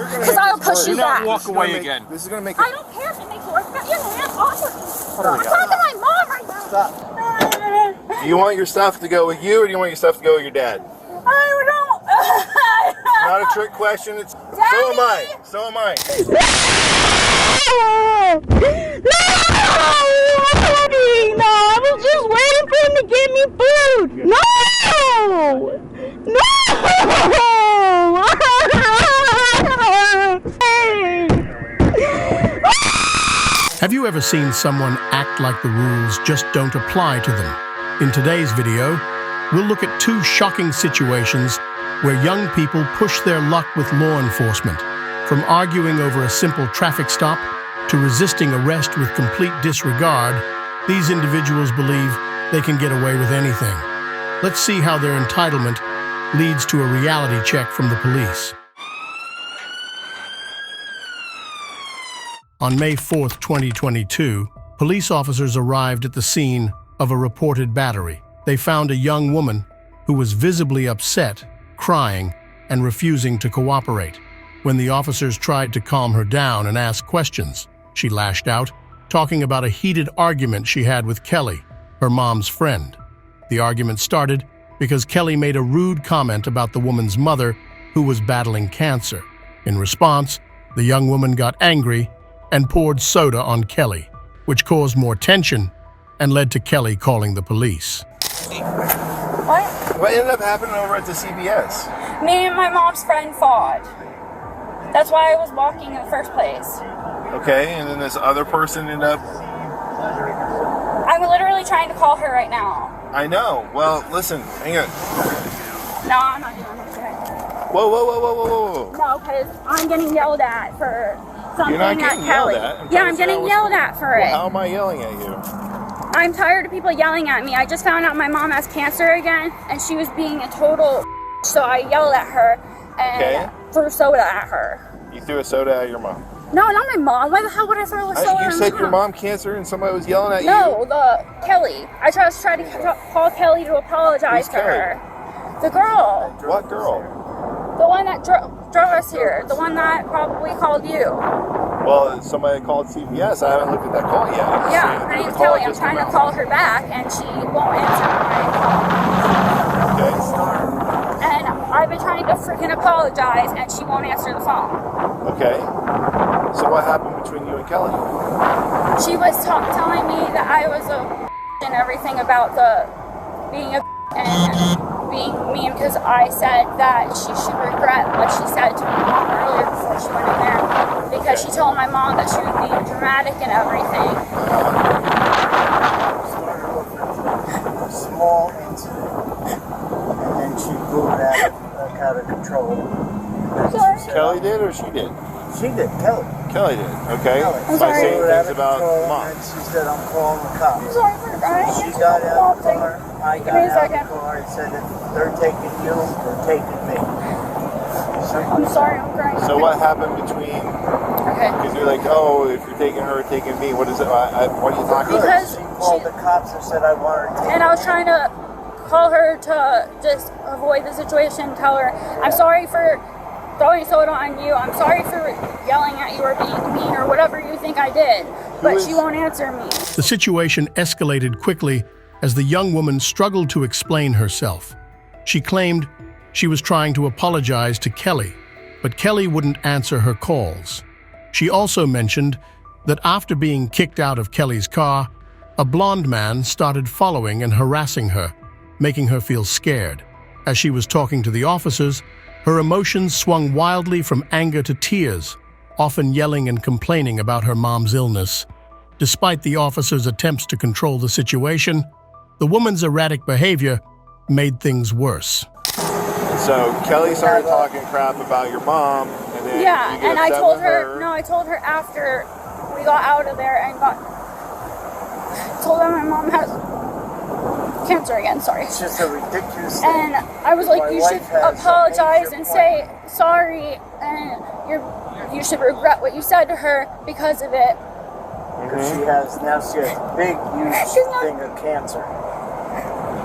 Because I'll push you back. Walk away again. This is gonna make. I don't care if it makes it worse. Get your hands off of me. I'm talking to my mom right now. Stop. Do you want your stuff to go with you, or do you want your stuff to go with your dad? I don't. Not a trick question. It's. Daddy. So am I. So am I. No, I was just waiting for him to give me food. No! Have you ever seen someone act like the rules just don't apply to them? In today's video, we'll look at two shocking situations where young people push their luck with law enforcement, from arguing over a simple traffic stop to resisting arrest with complete disregard. These individuals believe they can get away with anything. Let's see how their entitlement leads to a reality check from the police. On May 4th, 2022, police officers arrived at the scene of a reported battery. They found a young woman who was visibly upset, crying, and refusing to cooperate. When the officers tried to calm her down and ask questions, she lashed out, talking about a heated argument she had with Kelly, her mom's friend. The argument started because Kelly made a rude comment about the woman's mother, who was battling cancer. In response, the young woman got angry and poured soda on Kelly, which caused more tension and led to Kelly calling the police. What? What ended up happening over at the CVS? Me and my mom's friend fought. That's why I was walking in the first place. Okay, and then this other person ended up... I'm literally trying to call her right now. I know. Well, listen, hang on. No, I'm not doing it. Whoa, whoa, whoa, whoa, whoa, whoa. No, because I'm getting yelled at for something. You're not getting yelled Kelly. at. Yeah, I'm getting yelled at for it. How am I yelling at you? I'm tired of people yelling at me. I just found out my mom has cancer again, and she was being a total so I yelled at her and threw soda at her. You threw a soda at your mom? No, not my mom. Why the hell would I throw a soda at my mom? You said your mom cancer and somebody was yelling at you? No, Kelly. I just tried to call Kelly to apologize to her. The girl. What girl? The one that drove us here. The one that probably called you. Well, somebody called CVS. I haven't looked at that call yet. Yeah, her name's Kelly. I'm trying to call her back, and she won't answer my call. Okay. And I've been trying to freaking apologize, and she won't answer the phone. Okay. So what happened between you and Kelly? She was telling me that I was a and everything about being a and being mean because I said that she should regret what she said to my mom earlier before she went in there, because she told my mom that she was being dramatic and everything. Small incident, and then she blew it out of control. Kelly did, or she did? She did. Kelly did. Okay. I'm By sorry. saying things about mom. And she said, "I'm calling the cops." I'm sorry for crying. She got out of the car. I got out of the second. car and said, "If they're taking you, they're taking me." I'm sorry, I'm crying. So what happened between? Okay. Because you're like, oh, if you're taking her, taking me. What is it? What are you talking about? Because she called the cops and said, "I want her to take." And I was trying to call her to just avoid the situation, tell her, I'm sorry for throwing soda on you, I'm sorry for yelling at you or being mean or whatever you think I did, but she won't answer me. The situation escalated quickly as the young woman struggled to explain herself. She claimed she was trying to apologize to Kelly, but Kelly wouldn't answer her calls. She also mentioned that after being kicked out of Kelly's car, a blonde man started following and harassing her, making her feel scared. As she was talking to the officers, her emotions swung wildly from anger to tears, often yelling and complaining about her mom's illness. Despite the officers' attempts to control the situation, the woman's erratic behavior made things worse. So Kelly started talking crap about your mom, and then and I told her, no, I told her after we got out of there and told her my mom has cancer again, sorry. It's just a ridiculous thing. And I was like, you should apologize and say sorry, and you should regret what you said to her because of it. Because she has a big, huge thing of cancer.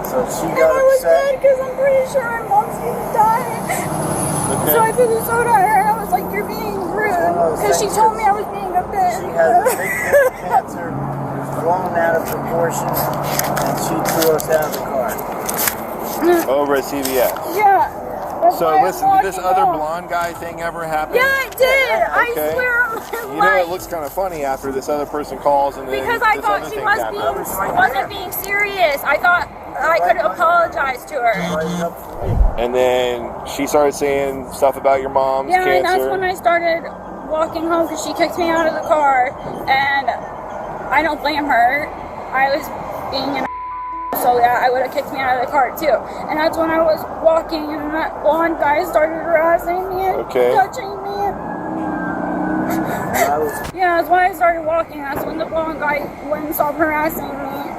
So she got I was upset. mad because I'm pretty sure my mom's gonna die. So I threw the soda at her and I was like, you're being Because she told me I was being a bitch. She has a big cancer, it was blown out of proportion, and she threw us out of the car. Over at CVS. Yeah. That's So why I'm listen, did this walking other home. blonde guy thing ever happen? Yeah, it did. Okay. I swear on my You know, life. it looks kind of funny after this other person calls and then Because I this thought other she thing wasn't happens. being serious. I thought I could apologize to her. Right up for me. And then she started saying stuff about your mom's Yeah, cancer. and that's when I started walking home because she kicked me out of the car, and I don't blame her. I was being an so yeah, I would have kicked me out of the car too. And that's when I was walking, and that blonde guy started harassing me and touching me. Yeah, that's when I started walking. That's when the blonde guy went and stopped harassing me,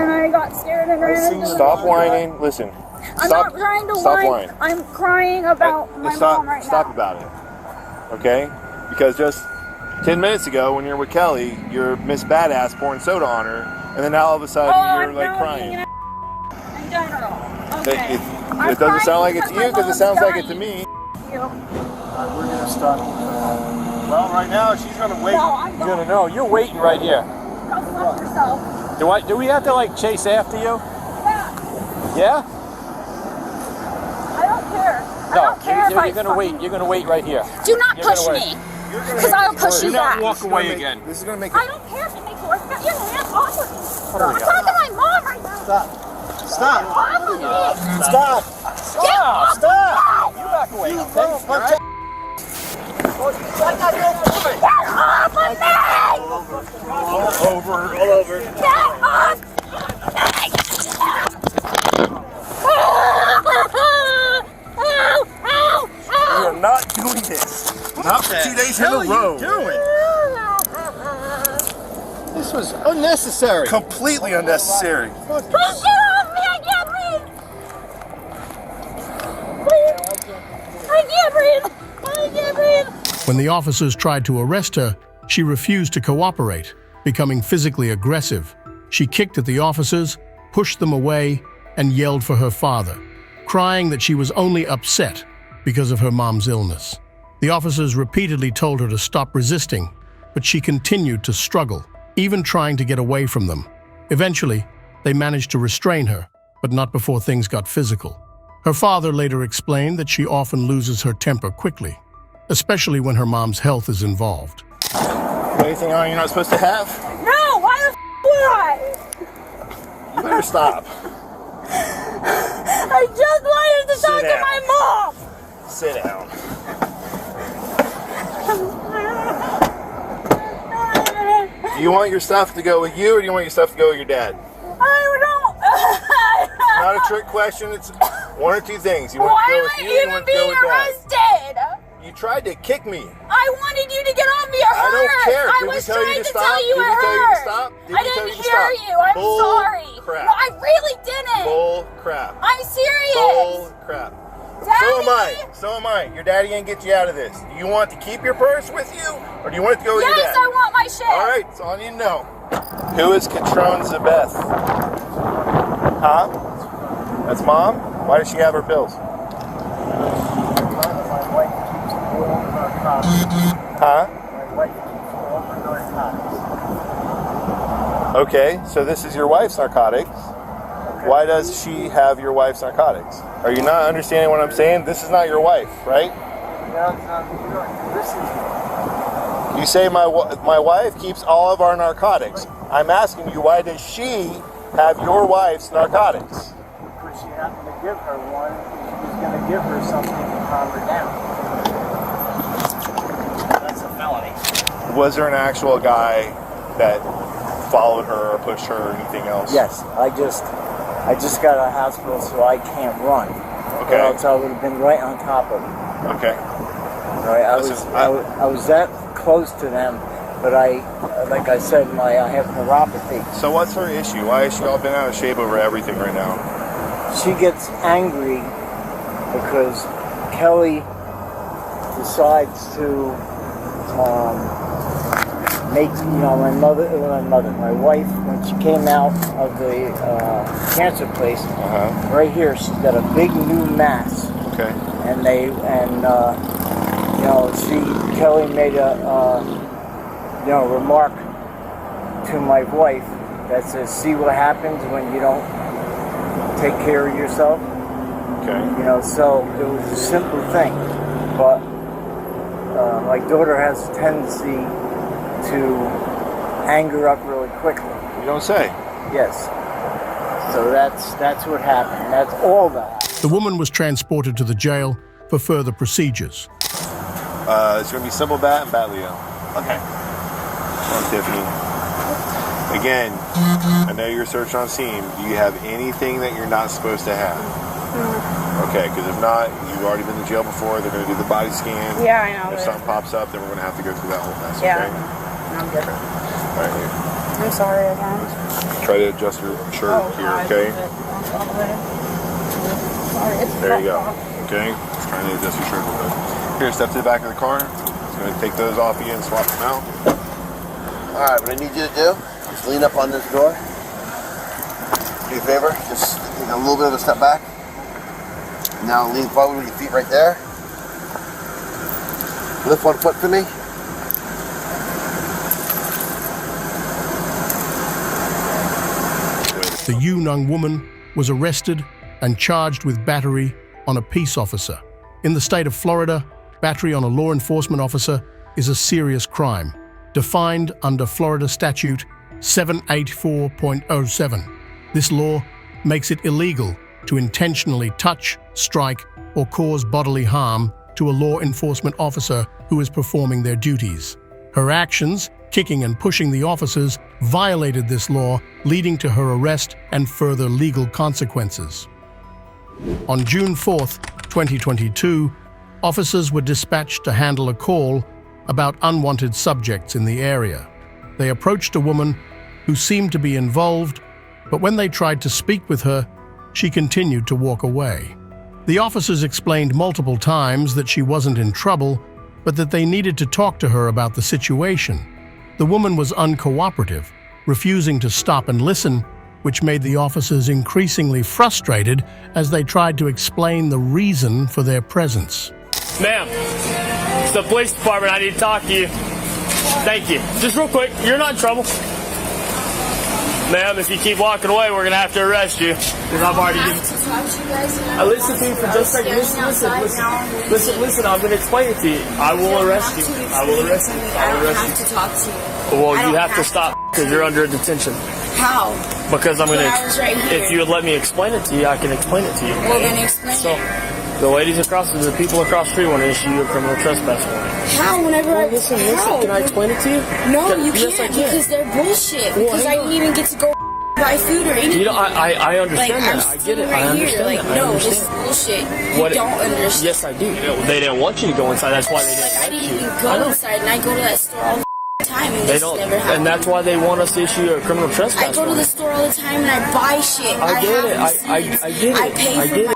and I got scared and ran into the Stop whining. Listen. I'm not trying to whine. I'm crying about my mom right Stop now. about it. Okay? Because just 10 minutes ago, when you're with Kelly, you're Miss Badass pouring soda on her, and then now all of a sudden you're like crying. In general. Okay. It doesn't sound like it's you because it sounds like it to me. We're gonna start. Well, right now she's gonna wait. No, I'm You're gonna know. You're waiting right here. Go fuck yourself. Do we have to like chase after you? Yeah. Yeah? I don't care. I No. don't care if You're gonna wait. You're gonna wait right here. Do not You're push gonna me. Because I'll push you back. Walk away again. This is going to make I don't care if it makes it worse. Get your hands off of me. There we I'm go. talking to my mom right now. Stop! Off of me. Stop! Get off Stop! You back away. Okay? All right? Get off of me. All over. Get off of me. Ow, ow, ow. You're not doing this. Not for 2 days in a row. This was unnecessary. Completely unnecessary. Please get off me. I can't breathe. I can't breathe. I can't breathe. When the officers tried to arrest her, she refused to cooperate, becoming physically aggressive. She kicked at the officers, pushed them away, and yelled for her father, crying that she was only upset because of her mom's illness. The officers repeatedly told her to stop resisting, but she continued to struggle, even trying to get away from them. Eventually, they managed to restrain her, but not before things got physical. Her father later explained that she often loses her temper quickly, especially when her mom's health is involved. Anything on you're not supposed to have? No, why the would I? You better stop. I just wanted to talk to down. my mom. Sit down. Do you want your stuff to go with you, or do you want your stuff to go with your dad? I don't. Not a trick question. It's one or two things. You want Why to go am with I you, or you even want to go being with dad? arrested? You tried to kick me. I wanted you to get off me. It hurt. I don't care. I Did we was tell you trying to to stop? tell you Did it we tell you to hurt. stop? Did I we tell didn't you to hear stop? you. I'm Bull sorry. crap. No, I really didn't. Bull crap. I'm serious. Bull crap. Daddy. So am I. So am I. Your daddy ain't get you out of this. Do you want to keep your purse with you, or do you want it to go with your Yes, dad? I want my shit. All right, it's on you to know. Who is Catrone Zabeth? Huh? That's mom? Why does she have her pills? My wife keeps all the narcotics. Huh? My wife keeps all the narcotics. Okay, so this is your wife's narcotics. Why does she have your wife's narcotics? Are you not understanding what I'm saying? This is not your wife, right? No, it's not. You don't listen to me. You say my wife keeps all of our narcotics. I'm asking you, why does she have your wife's narcotics? Because she happened to give her one, and she was going to give her something to calm her down. That's a felony. Was there an actual guy that followed her or pushed her or anything else? Yes, I just got out of hospital, so I can't run. Okay. Or else I would have been right on top of them. Okay. Right, I Listen, was that close to them, but like I said, I have neuropathy. So what's her issue? Why has she all been out of shape over everything right now? She gets angry because Kelly decides to make, my wife, when she came out of the cancer place, right here, she's got a big new mass. Okay. And Kelly made a, remark to my wife that says, see what happens when you don't take care of yourself. Okay. So it was a simple thing, but my daughter has a tendency to anger up really quickly. You don't say. Yes. So that's what happened. That's all that happened. The woman was transported to the jail for further procedures. It's going to be simple bat and bat Leo. Okay. Come on, Tiffany. Again, I know you're searching on scene. Do you have anything that you're not supposed to have? Okay, because if not, you've already been to jail before. They're going to do the body scan. Yeah, I know. If something pops up, then we're going to have to go through that whole mess. Yeah. Okay? I'm good. All right, here. I'm sorry again. Try to adjust your shirt here, okay? There you go. Okay? Just trying to adjust your shirt a little bit. Here, step to the back of the car. Just going to take those off again and swap them out. All right, what I need you to do is lean up on this door. Do me a favor, just take a little bit of a step back. Now lean forward with your feet right there. Lift one foot for me. The Yunnan woman was arrested and charged with battery on a peace officer. In the state of Florida, battery on a law enforcement officer is a serious crime, defined under Florida Statute 784.07. This law makes it illegal to intentionally touch, strike, or cause bodily harm to a law enforcement officer who is performing their duties. Her actions, kicking and pushing the officers, violated this law, leading to her arrest and further legal consequences. On June 4th, 2022, officers were dispatched to handle a call about unwanted subjects in the area. They approached a woman who seemed to be involved, but when they tried to speak with her, she continued to walk away. The officers explained multiple times that she wasn't in trouble, but that they needed to talk to her about the situation. The woman was uncooperative, refusing to stop and listen, which made the officers increasingly frustrated as they tried to explain the reason for their presence. Ma'am, it's the police department. I need to talk to you. Thank you. Just real quick, you're not in trouble. Ma'am, if you keep walking away, we're going to have to arrest you. Because I've already given... I listened to you for just a second. Listen, I'm going to explain it to you. I will arrest you. I will arrest you. I will arrest you. I don't have to talk to you. Well, you have to stop because you're under detention. How? Because I'm going to... I was right here. If you would let me explain it to you, I can explain it to you. Well, then explain it. The ladies across, the people across the street want to issue you a criminal trespass warning. How? Whenever I... Listen, can I explain it to you? No, you Yes, can't I can. because they're bullshit. Because I didn't even get to go buy food or anything. You know, I understand like, that. I get it. I understand like, that. no, this is bullshit. You don't understand. Yes, I do. They didn't want you to go inside. That's why they didn't I let didn't you. even go inside, and I go to that store all the time, and this never happens. And that's why they want us to issue a criminal trespass. I go to the store all the time, and I buy shit. I get it. I get it. I pay for my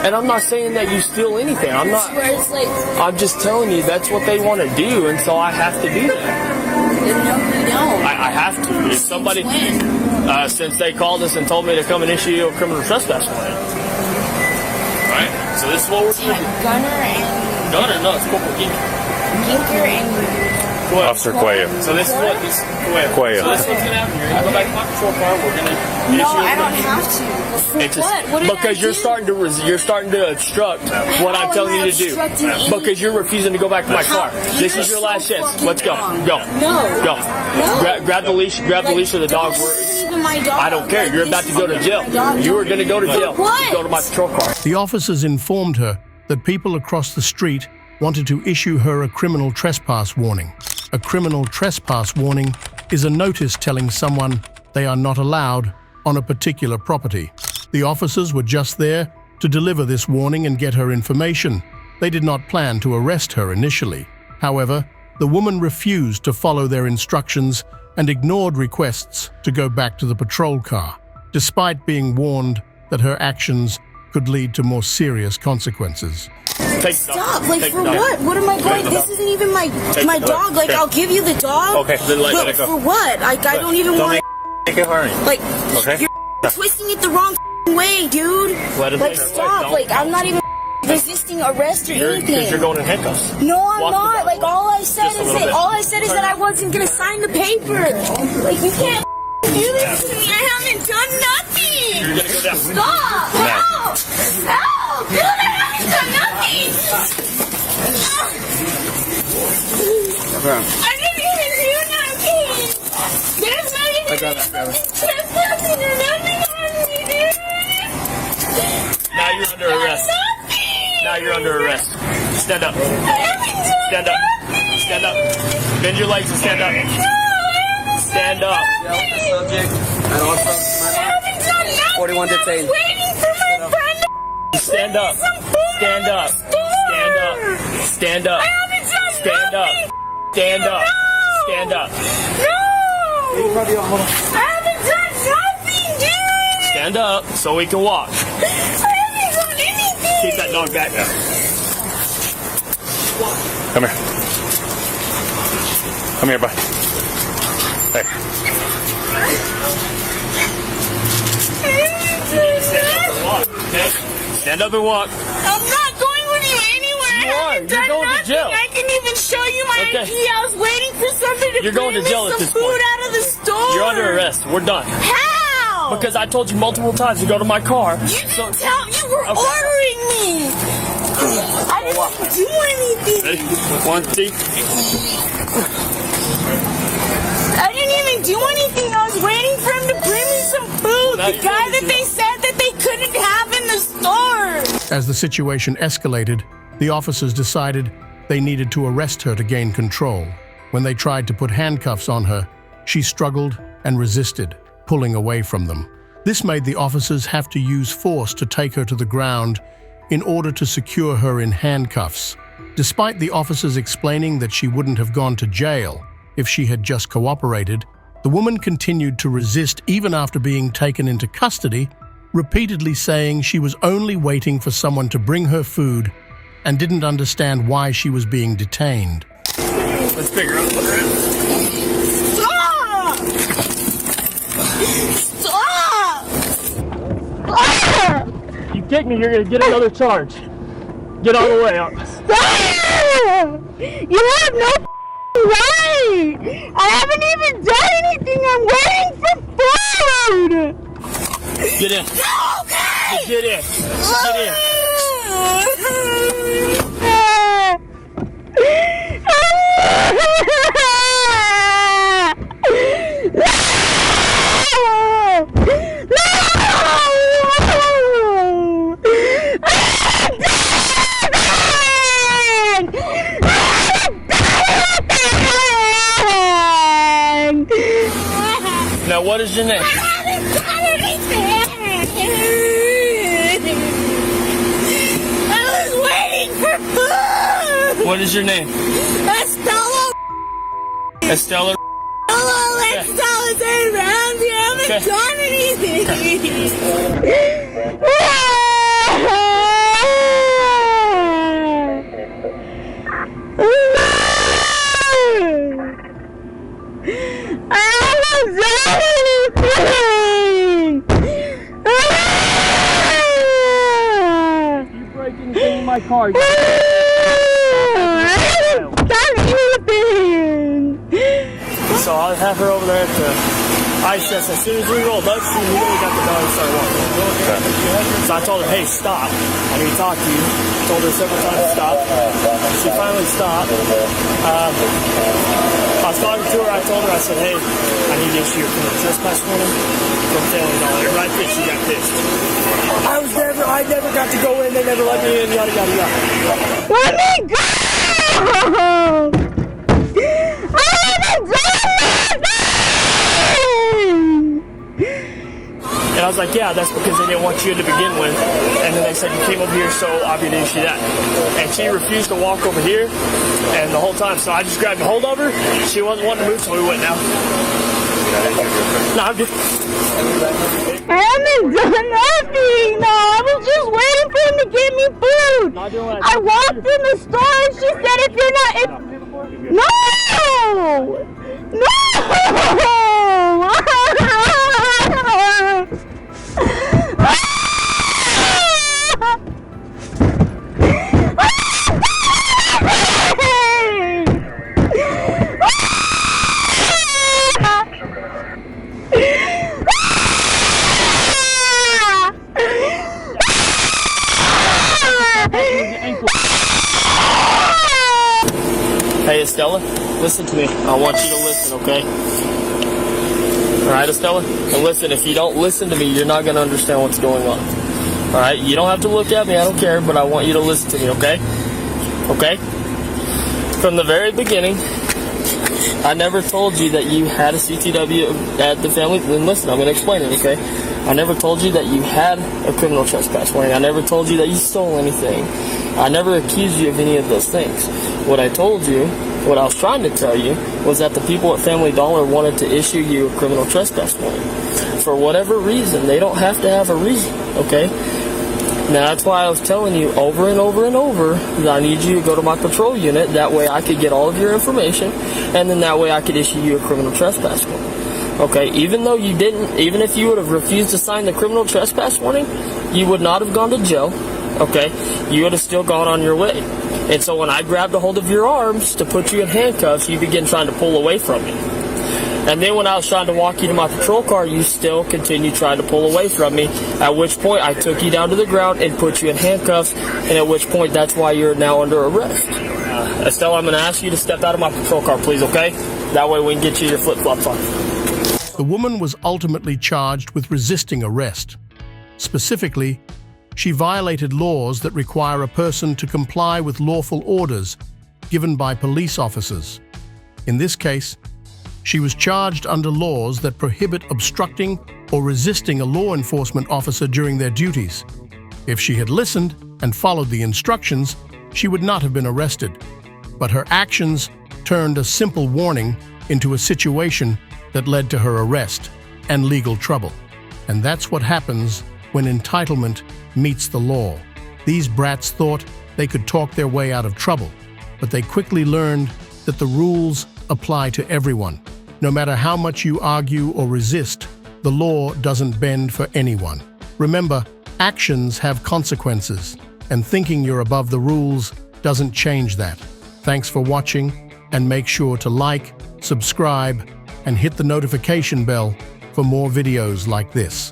And I'm not saying that you steal anything. I'm not. It's like, I'm just telling you that's what they want to do, and so I have to do that. no, you don't. I have to. If somebody, since they called us and told me to come and issue you a criminal trespass warning. Right. So this is what we're doing. Gunner, no, it's Corporal Ginker and Officer Cuellar. So this is what this Cuellar. So this is what's gonna happen. You're gonna go back to my patrol car. We're gonna no, I don't have to. For what? What did because I you're do? starting to obstruct what I'm telling you to do. Because you're refusing to go back to my car. This is your last chance. Let's go. Go. No. Go. No. Grab the leash. Grab the leash of the dog. This isn't even my dog. I don't care. You're about to go to jail. You are going to go to jail. What? Go to my patrol car. The officers informed her that people across the street wanted to issue her a criminal trespass warning. A criminal trespass warning is a notice telling someone they are not allowed on a particular property. The officers were just there to deliver this warning and get her information. They did not plan to arrest her initially. However, the woman refused to follow their instructions and ignored requests to go back to the patrol car, despite being warned that her actions could lead to more serious consequences. Stop! Like, for what? What am I going? This isn't even my dog. Like, I'll give you the dog. Okay, then let but it go. For what? Like, I don't even want. Make it hurry. Like, Okay. you're twisting it the wrong way, dude. Let him Like, go. stop! Like, I'm not even resisting arrest or anything. Because you're going in handcuffs. No, I'm Walk the not. dog Like away. all I said Just a little bit. is that I wasn't gonna sign the paper. Like you can't do this to me. I haven't done nothing. You're gonna go down. Stop! Help! Help! Dude, I haven't done nothing. I didn't even do nothing. There's not even trespassing or nothing on me, dude. Now you're under arrest. Now you're under arrest. Stand up. Stand up. Stand up. Bend your legs and stand up. Stand up. And also, 41 detained. Stand up. Stand up. Stand up. Stand up. Stand up. Stand up. Stand up. I haven't done nothing, dude. Stand up so we can walk. I haven't done anything. Keep that dog back now. Come here. Come here, bud. Hey. Okay? Stand up and walk. I'm not going with you anywhere. You are. You're going to jail. I can even show you my ID. I was waiting for somebody to You're going bring to jail me at some this food point. out of the store. You're under arrest. We're done. How? Because I told you multiple times to go to my car. You didn't tell. You were ordering me. I didn't even do anything. Ready? 1, 2. I didn't even do anything. I was waiting for him to bring me some food. Now The guy that they said that they couldn't have in the store. As the situation escalated, the officers decided they needed to arrest her to gain control. When they tried to put handcuffs on her, she struggled and resisted, pulling away from them. This made the officers have to use force to take her to the ground in order to secure her in handcuffs. Despite the officers explaining that she wouldn't have gone to jail if she had just cooperated, the woman continued to resist even after being taken into custody, repeatedly saying she was only waiting for someone to bring her food and didn't understand why she was being detained. Let's figure out what it is. Stop! Stop! You kick me, you're going to get another charge. Get all the way up. Stop! You have no right! I haven't even done anything. I'm waiting for food! Get in. Okay! Get in. Get in. Now, what is your name? I haven't done anything! I was waiting for food! What is your name? Estella! Estella. Hello, Estella! Say around here! I haven't done anything! You break anything in my car. So I'll have her over there at the ice chest. As soon as we roll up, she immediately got the dog and started walking. So I told her, hey, stop. I need to talk to you. Told her several times to stop. She finally stopped. I was talking to her. I told her, I said, hey, I need to issue a trespass warning from failing on it. Right there, she got pissed. I never got to go in. They never let me in, yada, yada, yada. Let me go! I haven't done nothing! And I was like, yeah, that's because they didn't want you to begin with. And then they said you came over here, so I'll be to issue that. And she refused to walk over here, and the whole time, so I just grabbed a hold of her. She wasn't wanting to move, so we went now. No, I'm just... I haven't done nothing! No, I was just waiting for him to get me food! I walked in the store and she said if you're not... No! No! Hey, Estella, listen to me. I want you to listen, okay? All right, Estella? And listen, if you don't listen to me, you're not going to understand what's going on. All right? You don't have to look at me. I don't care, but I want you to listen to me, okay? Okay? From the very beginning, I never told you that you had a CTW at the family. Then listen, I'm going to explain it, okay? I never told you that you had a criminal trespass warning. I never told you that you stole anything. I never accused you of any of those things. What I told you, what I was trying to tell you, was that the people at Family Dollar wanted to issue you a criminal trespass warning. For whatever reason, they don't have to have a reason, okay? Now, that's why I was telling you over and over and over that I need you to go to my patrol unit. That way I could get all of your information, and then that way I could issue you a criminal trespass warning. Okay, even though you didn't, even if you would have refused to sign the criminal trespass warning, you would not have gone to jail, okay? You would have still gone on your way. And so when I grabbed a hold of your arms to put you in handcuffs, you began trying to pull away from me. And then when I was trying to walk you to my patrol car, you still continued trying to pull away from me, at which point I took you down to the ground and put you in handcuffs, and at which point that's why you're now under arrest. Estella, I'm going to ask you to step out of my patrol car, please, okay? That way we can get you your flip-flops on. The woman was ultimately charged with resisting arrest. Specifically, she violated laws that require a person to comply with lawful orders given by police officers. In this case, she was charged under laws that prohibit obstructing or resisting a law enforcement officer during their duties. If she had listened and followed the instructions, she would not have been arrested. But her actions turned a simple warning into a situation that led to her arrest and legal trouble. And that's what happens when entitlement meets the law. These brats thought they could talk their way out of trouble, but they quickly learned that the rules apply to everyone. No matter how much you argue or resist, the law doesn't bend for anyone. Remember, actions have consequences, and thinking you're above the rules doesn't change that. Thanks for watching, and make sure to like, subscribe, and hit the notification bell for more videos like this.